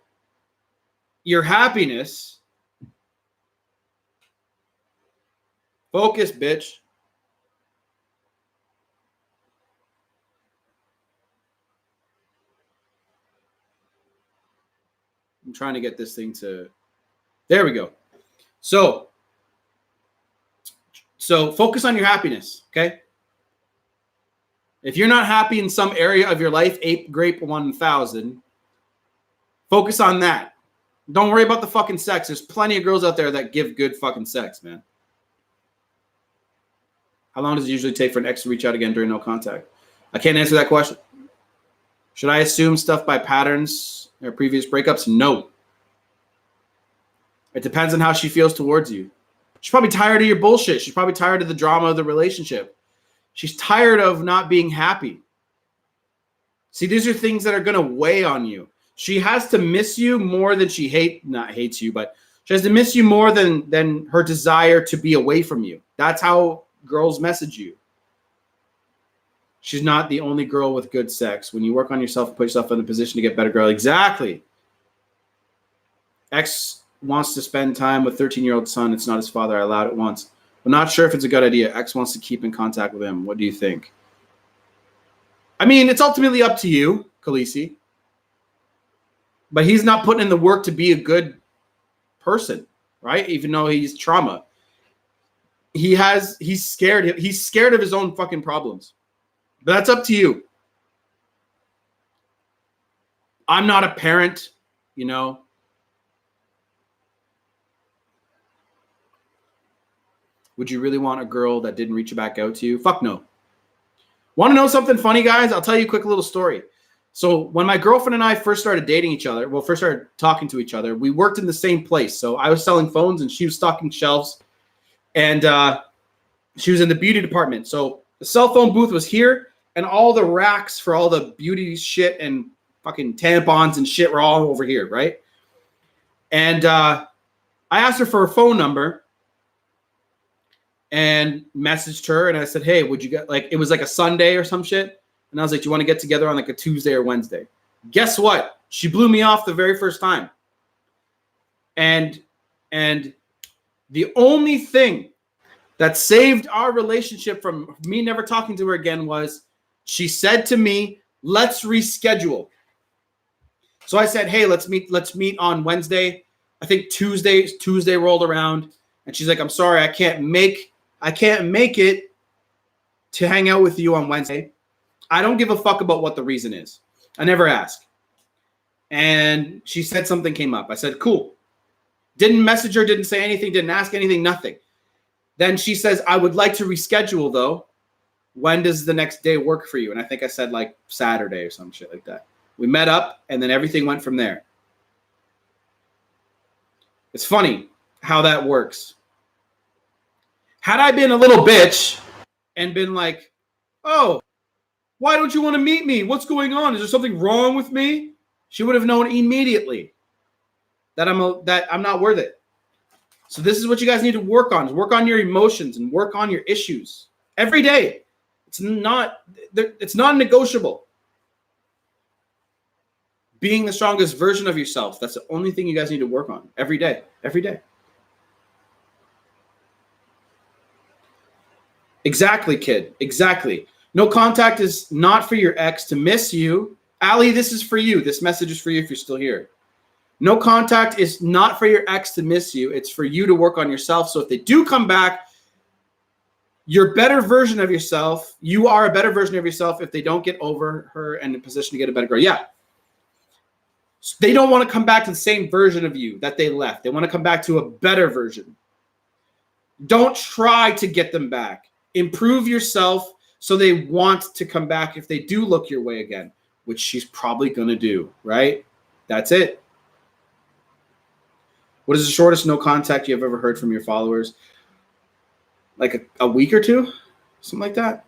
your happiness. Focus, bitch. I'm trying to get this thing to, there we go. So focus on your happiness, okay? If you're not happy in some area of your life, Ape Grape 1000, focus on that. Don't worry about the fucking sex. There's plenty of girls out there that give good fucking sex, man. How long does it usually take for an ex to reach out again during no contact? I can't answer that question. Should I assume stuff by patterns or previous breakups? No. It depends on how she feels towards you. She's probably tired of your bullshit. She's probably tired of the drama of the relationship. She's tired of not being happy. See, these are things that are going to weigh on you. She has to miss you more than she hates you, but she has to miss you more than her desire to be away from you. That's how girls message you. She's not the only girl with good sex. When you work on yourself and put yourself in a position to get better, girl. Exactly. Ex wants to spend time with 13-year-old son. It's not his father. I allowed it once. I'm not sure if it's a good idea. Ex wants to keep in contact with him. What do you think? I mean, it's ultimately up to you, Khaleesi. But he's not putting in the work to be a good person, right? Even though he's trauma. He's scared. He's scared of his own fucking problems. But that's up to you. I'm not a parent, you know. Would you really want a girl that didn't reach back out to you? Fuck no. Want to know something funny, guys? I'll tell you a quick little story. So when my girlfriend and I first started dating each other, first started talking to each other, we worked in the same place. So I was selling phones and she was stocking shelves. And she was in the beauty department. So the cell phone booth was here and all the racks for all the beauty shit and fucking tampons and shit were all over here, right? And I asked her for her phone number and messaged her. And I said, hey, would you get, like, it was like a Sunday or some shit. And I was like, do you want to get together on like a Tuesday or Wednesday? Guess what? She blew me off the very first time. And the only thing that saved our relationship from me never talking to her again was she said to me, let's reschedule. So I said, hey, let's meet on Wednesday. I think Tuesday rolled around and she's like, I'm sorry, I can't make it to hang out with you on Wednesday. I don't give a fuck about what the reason is. I never ask. And she said something came up. I said, cool. Didn't message her, didn't say anything, didn't ask anything, nothing. Then she says, I would like to reschedule though. When does the next day work for you? And I think I said like Saturday or some shit like that. We met up and then everything went from there. It's funny how that works. Had I been a little bitch and been like, oh, why don't you want to meet me? What's going on? Is there something wrong with me? She would have known immediately that I'm not worth it. So this is what you guys need to work on. Is work on your emotions and work on your issues every day. It's not negotiable. Being the strongest version of yourself. That's the only thing you guys need to work on every day. Every day. Exactly, kid. Exactly. No contact is not for your ex to miss you. Ali, this is for you. This message is for you if you're still here. No contact is not for your ex to miss you. It's for you to work on yourself. So if they do come back, you're a better version of yourself. You are a better version of yourself if they don't get over her and in position to get a better girl. Yeah. They don't want to come back to the same version of you that they left. They want to come back to a better version. Don't try to get them back. Improve yourself so they want to come back if they do look your way again, which she's probably going to do, right? That's it. What is the shortest no contact you have ever heard from your followers? Like a week or two? Something like that?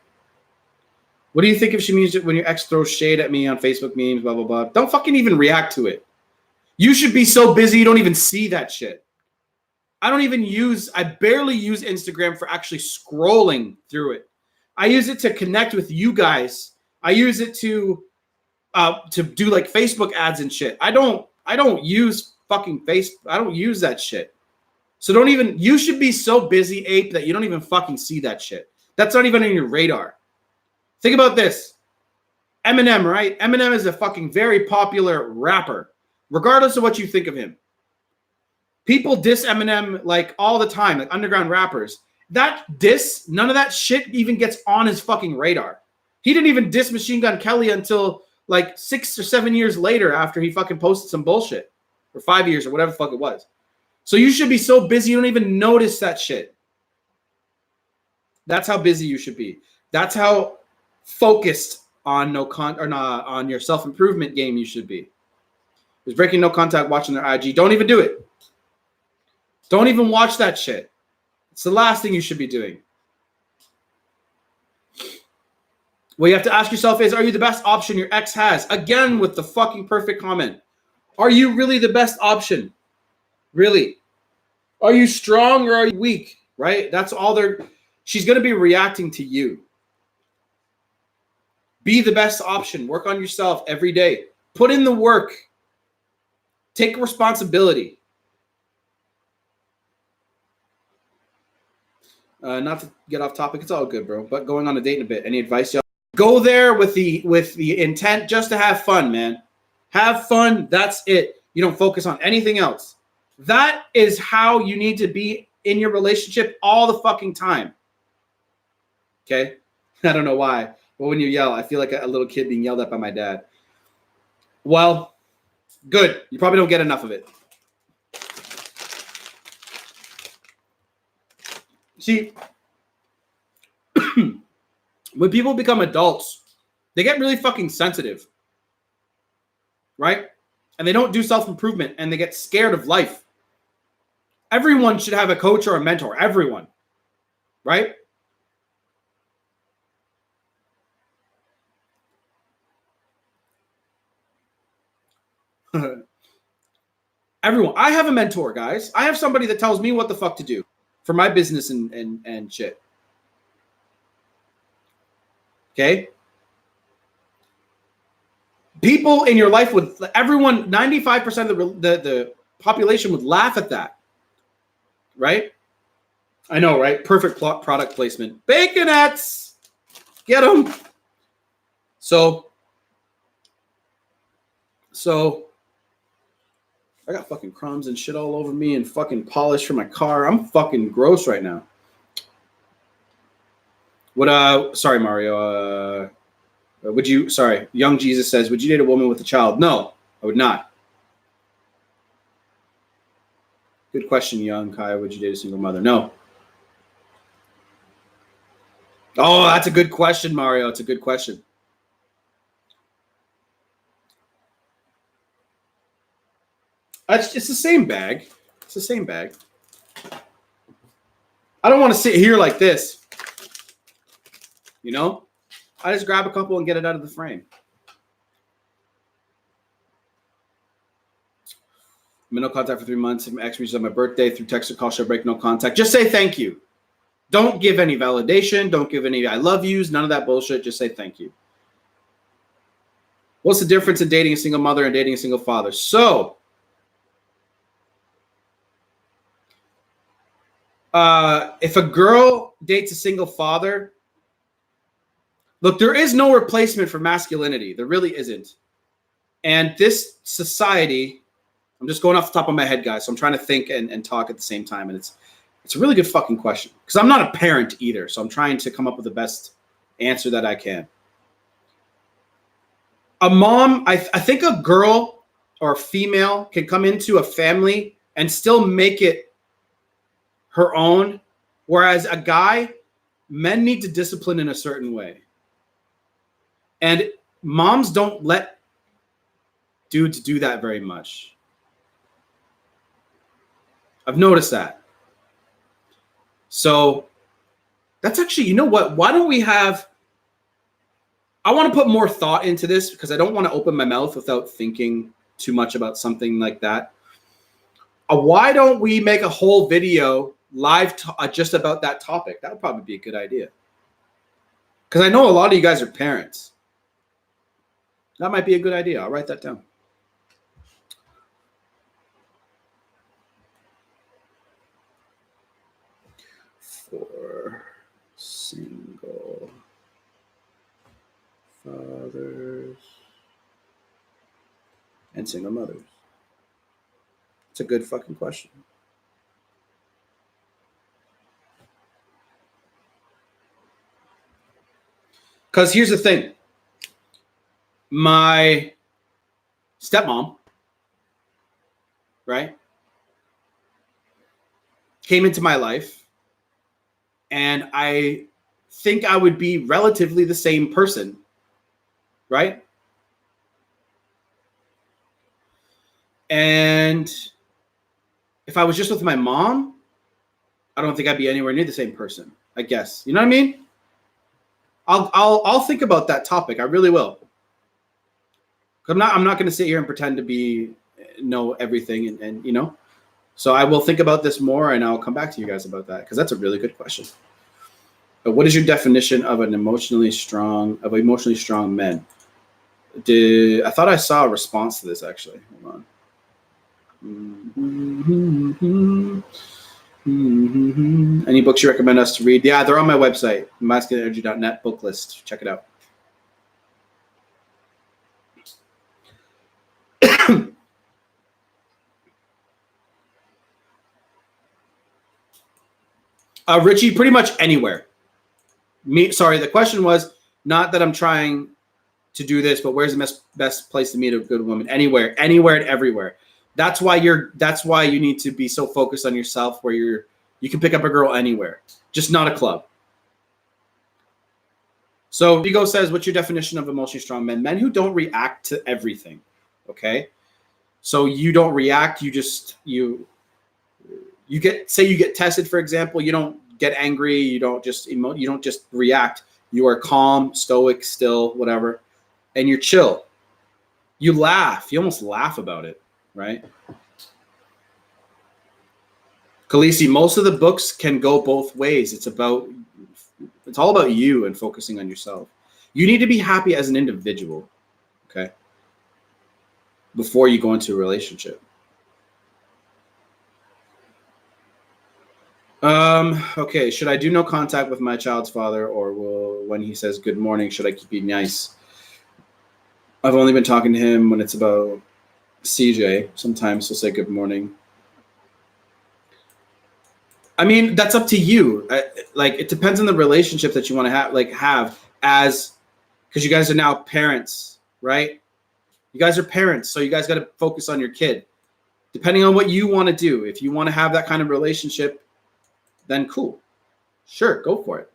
What do you think if she means it when your ex throws shade at me on Facebook memes, blah, blah, blah? Don't fucking even react to it. You should be so busy you don't even see that shit. I barely use Instagram for actually scrolling through it. I use it to connect with you guys. I use it to do like Facebook ads and shit. I don't use fucking I don't use that shit. So you should be so busy, ape, that you don't even fucking see that shit. That's not even on your radar. Think about this. Eminem, right? Eminem is a fucking very popular rapper, regardless of what you think of him. People diss Eminem like all the time, like underground rappers. That diss, none of that shit even gets on his fucking radar. He didn't even diss Machine Gun Kelly until like 6 or 7 years later after he fucking posted some bullshit. Or 5 years or whatever the fuck it was. So you should be so busy you don't even notice that shit. That's how busy you should be. That's how focused on on your self-improvement game you should be. Is breaking no contact watching their IG. Don't even do it. Don't even watch that shit. It's the last thing you should be doing. What you have to ask yourself is, are you the best option your ex has? Again, with the fucking perfect comment. Are you really the best option? Really? Are you strong or are you weak? Right? That's all she's going to be reacting to you. Be the best option. Work on yourself every day. Put in the work. Take responsibility. Not to get off topic. It's all good, bro. But going on a date in a bit. Any advice, y'all? Go there with the intent just to have fun, man. Have fun. That's it. You don't focus on anything else. That is how you need to be in your relationship all the fucking time. Okay? I don't know why. But when you yell, I feel like a little kid being yelled at by my dad. Well, good. You probably don't get enough of it. See, when people become adults, they get really fucking sensitive. Right? And they don't do self-improvement and they get scared of life. Everyone should have a coach or a mentor. Everyone. Right? Everyone. I have a mentor, guys. I have somebody that tells me what the fuck to do for my business and shit. Okay? People in your life would, 95% of the population would laugh at that. Right? I know, right? Perfect product placement. Baconettes! Get them! So, I got fucking crumbs and shit all over me and fucking polish for my car. I'm fucking gross right now. Sorry, Mario. Young Jesus says, would you date a woman with a child? No, I would not. Good question, Young Kai. Would you date a single mother? No. Oh, that's a good question, Mario. It's a good question. It's the same bag. It's the same bag. I don't want to sit here like this. You know? I just grab a couple and get it out of the frame. I'm in no contact for 3 months. If my ex reaches on my birthday through text or call, should I break no contact? Just say thank you. Don't give any validation. Don't give any I love yous. None of that bullshit. Just say thank you. What's the difference in dating a single mother and dating a single father? So, if a girl dates a single father, look, there is no replacement for masculinity. There really isn't. And this society I'm just going off the top of my head, guys. So I'm trying to think and talk at the same time. And it's a really good fucking question because I'm not a parent either. So I'm trying to come up with the best answer that I can. A mom, I think a girl or a female can come into a family and still make it her own. Whereas a guy, men need to discipline in a certain way. And moms don't let dudes do that very much. I've noticed that. So that's actually, you know what? Why don't we have, I want to put more thought into this because I don't want to open my mouth without thinking too much about something like that. Why don't we make a whole video live just about that topic? That would probably be a good idea. Because I know a lot of you guys are parents. That might be a good idea. I'll write that down. For single fathers and single mothers. It's a good fucking question. Because here's the thing. My stepmom, right, came into my life. And I think I would be relatively the same person, right? And if I was just with my mom, I don't think I'd be anywhere near the same person, I guess. You know what I mean? I'll think about that topic. I really will. I'm not going to sit here and pretend to know everything and you know. So I will think about this more and I'll come back to you guys about that because that's a really good question. But what is your definition of emotionally strong men? I thought I saw a response to this actually. Hold on. Any books you recommend us to read? Yeah, they're on my website, masculineenergy.net book list. Check it out. Richie, pretty much anywhere. Sorry, the question was not that I'm trying to do this, but where's the best place to meet a good woman? Anywhere and everywhere. That's why you need to be so focused on yourself where you can pick up a girl anywhere, just not a club. So Vigo says, what's your definition of emotionally strong men? Men who don't react to everything. Okay. So you don't react. You get tested, for example, you don't get angry. You don't just you don't just react. You are calm, stoic, still, whatever. And you're chill. You laugh. You almost laugh about it, right? Khaleesi, most of the books can go both ways. It's all about you and focusing on yourself. You need to be happy as an individual, okay? Before you go into a relationship. Okay, should I do no contact with my child's father, or when he says good morning, should I keep being nice? I've only been talking to him when it's about CJ. Sometimes he'll say good morning. I mean, that's up to you. It depends on the relationship that you want to have because you guys are now parents, right? You guys are parents, so you guys got to focus on your kid. Depending on what you want to do. If you want to have that kind of relationship, then cool. Sure, go for it.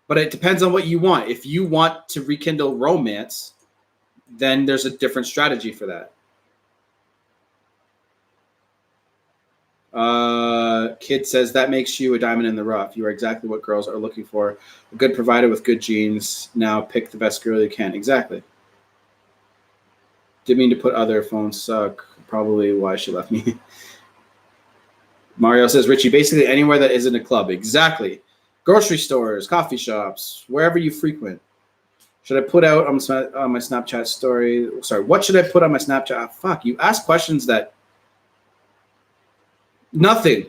But it depends on what you want. If you want to rekindle romance, then there's a different strategy for that. Kid says, that makes you a diamond in the rough. You are exactly what girls are looking for. A good provider with good genes. Now pick the best girl you can. Exactly. Didn't mean to put other phones suck. Probably why she left me. Mario says, Richie, basically anywhere that isn't a club. Exactly. Grocery stores, coffee shops, wherever you frequent. Should I put out on my Snapchat story? Sorry, what should I put on my Snapchat? Fuck, you ask questions that... Nothing.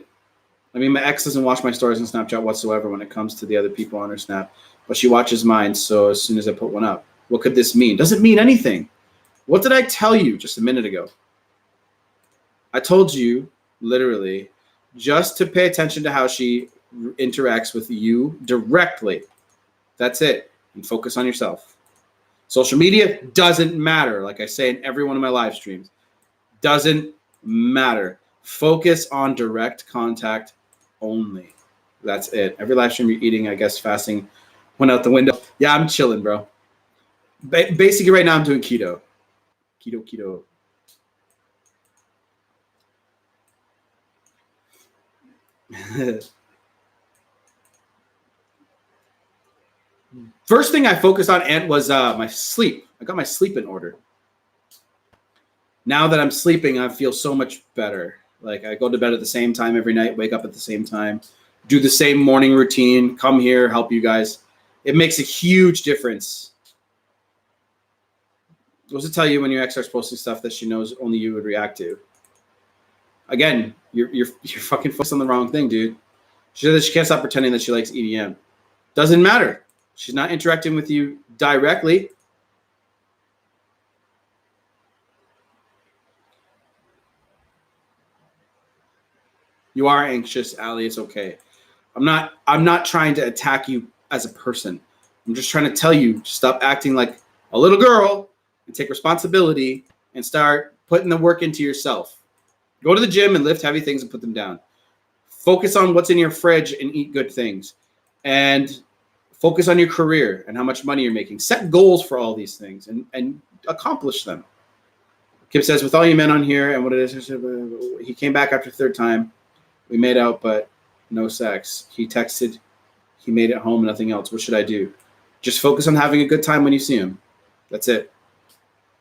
I mean, my ex doesn't watch my stories on Snapchat whatsoever when it comes to the other people on her Snap. But she watches mine, so as soon as I put one up. What could this mean? Doesn't mean anything. What did I tell you just a minute ago? I told you, literally, just to pay attention to how she interacts with you directly. That's it. And focus on yourself. Social media doesn't matter. Like I say in every one of my live streams, doesn't matter. Focus on direct contact only. That's it. Every live stream you're eating, I guess fasting went out the window. Yeah, I'm chilling, bro. Basically, right now I'm doing keto. Keto. First thing I focused on, Ant, was my sleep. I got my sleep in order. Now that I'm sleeping, I feel so much better. Like I go to bed at the same time every night, wake up at the same time, do the same morning routine, come here, help you guys. It makes a huge difference. Goes to tell you when your ex starts posting stuff that she knows only you would react to. Again, you're fucking focused on the wrong thing, dude. She said that she can't stop pretending that she likes EDM. Doesn't matter. She's not interacting with you directly. You are anxious, Allie. It's okay. I'm not trying to attack you as a person. I'm just trying to tell you, stop acting like a little girl and take responsibility and start putting the work into yourself. Go to the gym and lift heavy things and put them down. Focus on what's in your fridge and eat good things. And focus on your career and how much money you're making. Set goals for all these things and accomplish them. Kim says, with all you men on here and what it is, he came back after the third time. We made out, but no sex. He texted, he made it home, nothing else. What should I do? Just focus on having a good time when you see him. That's it.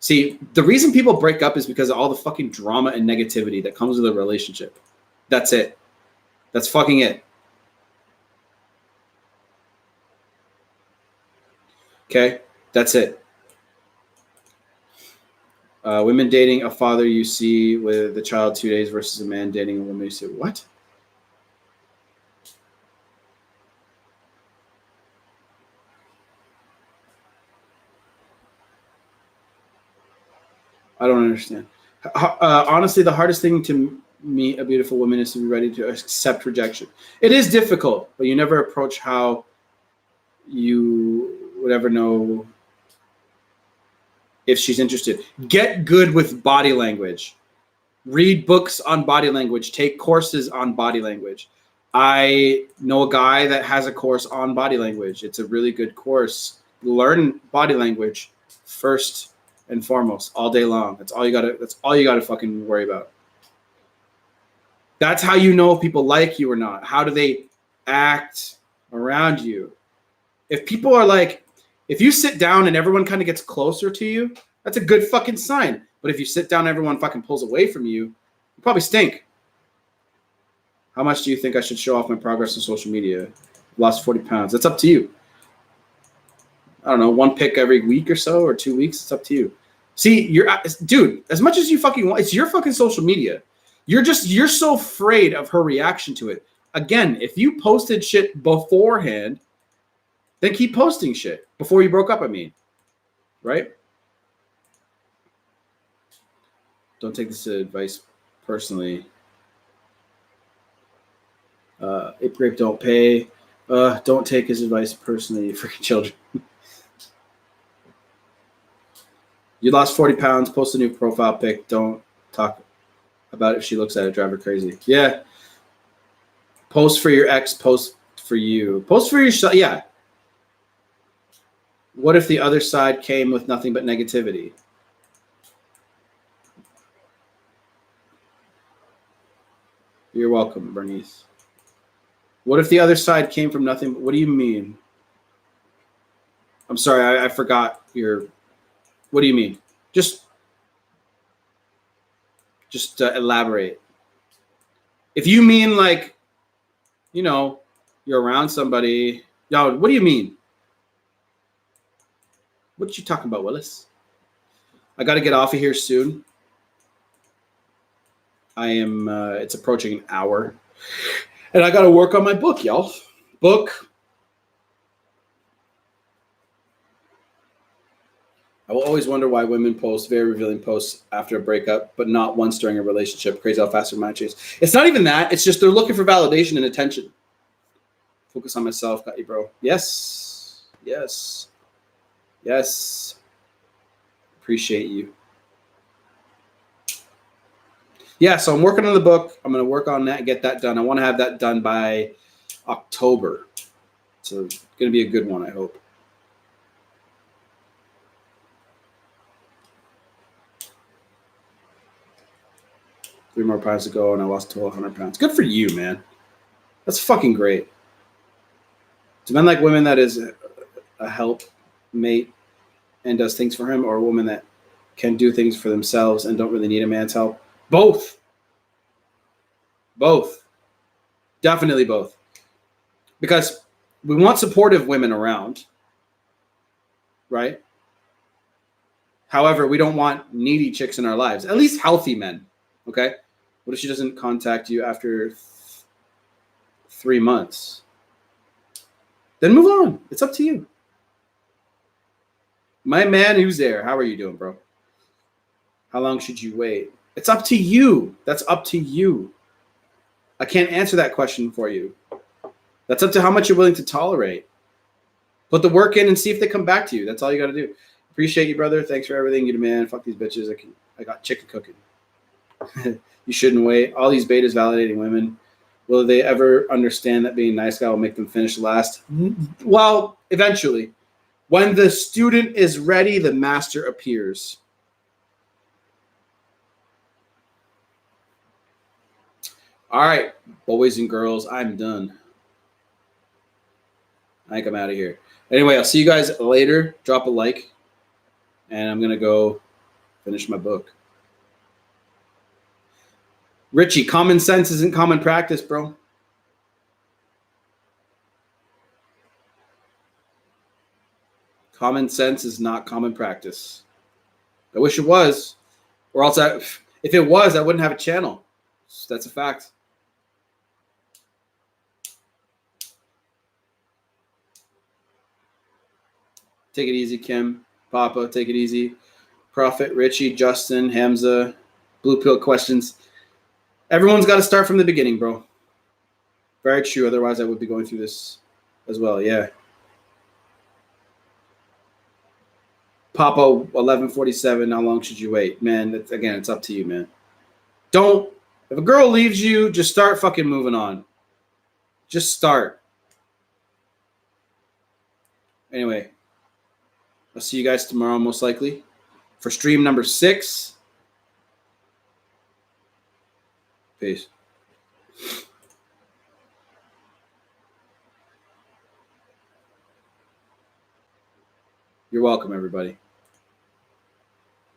See, the reason people break up is because of all the fucking drama and negativity that comes with a relationship. That's it. That's fucking it. Okay? That's it. Women dating a father you see with the child 2 days versus a man dating a woman you see. What? I don't understand. Honestly, the hardest thing to meet a beautiful woman is to be ready to accept rejection. It is difficult, but you never approach how you would ever know if she's interested. Get good with body language. Read books on body language. Take courses on body language. I know a guy that has a course on body language. It's a really good course. Learn body language first and foremost all day long. That's all you gotta fucking worry about. That's how you know if people like you or not. How do they act around you? If people are like, if you sit down and everyone kind of gets closer to you, that's a good fucking sign. But if you sit down and everyone fucking pulls away from you, you probably stink. How much do you think I should show off my progress on social media? Lost 40 pounds. That's up to you. I don't know, one pic every week or so, or 2 weeks. It's up to you. See, dude, as much as you fucking want, it's your fucking social media. You're so afraid of her reaction to it. Again, if you posted shit beforehand, then keep posting shit before you broke up, I mean. Right? Don't take this advice personally. Ape Grape don't pay. Don't take his advice personally, you freaking children. You lost 40 pounds, post a new profile pic. Don't talk about it if she looks at it, drive her crazy. Yeah. Post for your ex, post for you. Post for yourself. Yeah. What if the other side came with nothing but negativity? You're welcome, Bernice. What if the other side came from nothing? What do you mean? I'm sorry, I forgot your. What do you mean? Just elaborate. If you mean like, you're around somebody. Yo, what do you mean? What you talking about, Willis? I got to get off of here soon. I am. It's approaching an hour, and I got to work on my book, y'all. Book. I will always wonder why women post very revealing posts after a breakup, but not once during a relationship. Crazy how fast their mind changes. It's not even that. It's just they're looking for validation and attention. Focus on myself. Got you, bro. Yes. Yes. Yes. Appreciate you. Yeah, so I'm working on the book. I'm going to work on that and get that done. I want to have that done by October. So it's going to be a good one, I hope. Three more pounds to go, and I lost 1,200 pounds. Good for you, man. That's fucking great. Do men like women that is a help mate and does things for him, or a woman that can do things for themselves and don't really need a man's help? Both. Both. Definitely both. Because we want supportive women around, right? However, we don't want needy chicks in our lives. At least healthy men, okay? What if she doesn't contact you after 3 months? Then move on. It's up to you. My man who's there, how are you doing, bro? How long should you wait? It's up to you. That's up to you. I can't answer that question for you. That's up to how much you're willing to tolerate. Put the work in and see if they come back to you. That's all you got to do. Appreciate you, brother. Thanks for everything. You the man. Fuck these bitches. I got chicken cooking. You shouldn't wait. All these betas validating women. Will they ever understand that being a nice guy will make them finish last? Well, eventually. When the student is ready, the master appears. All right, boys and girls, I'm done. I think I'm out of here. Anyway, I'll see you guys later. Drop a like, and I'm going to go finish my book. Richie, common sense isn't common practice, bro. Common sense is not common practice. I wish it was, or else if it was, I wouldn't have a channel. That's a fact. Take it easy, Kim. Papa, take it easy. Prophet, Richie, Justin, Hamza, Blue Pill questions. Everyone's got to start from the beginning, bro. Very true. Otherwise, I would be going through this as well. Yeah. Papa, 11:47. How long should you wait, man? Again, it's up to you, man. Don't. If a girl leaves you, just start fucking moving on. Just start. Anyway, I'll see you guys tomorrow, most likely, for stream number 6. Peace. You're welcome, everybody.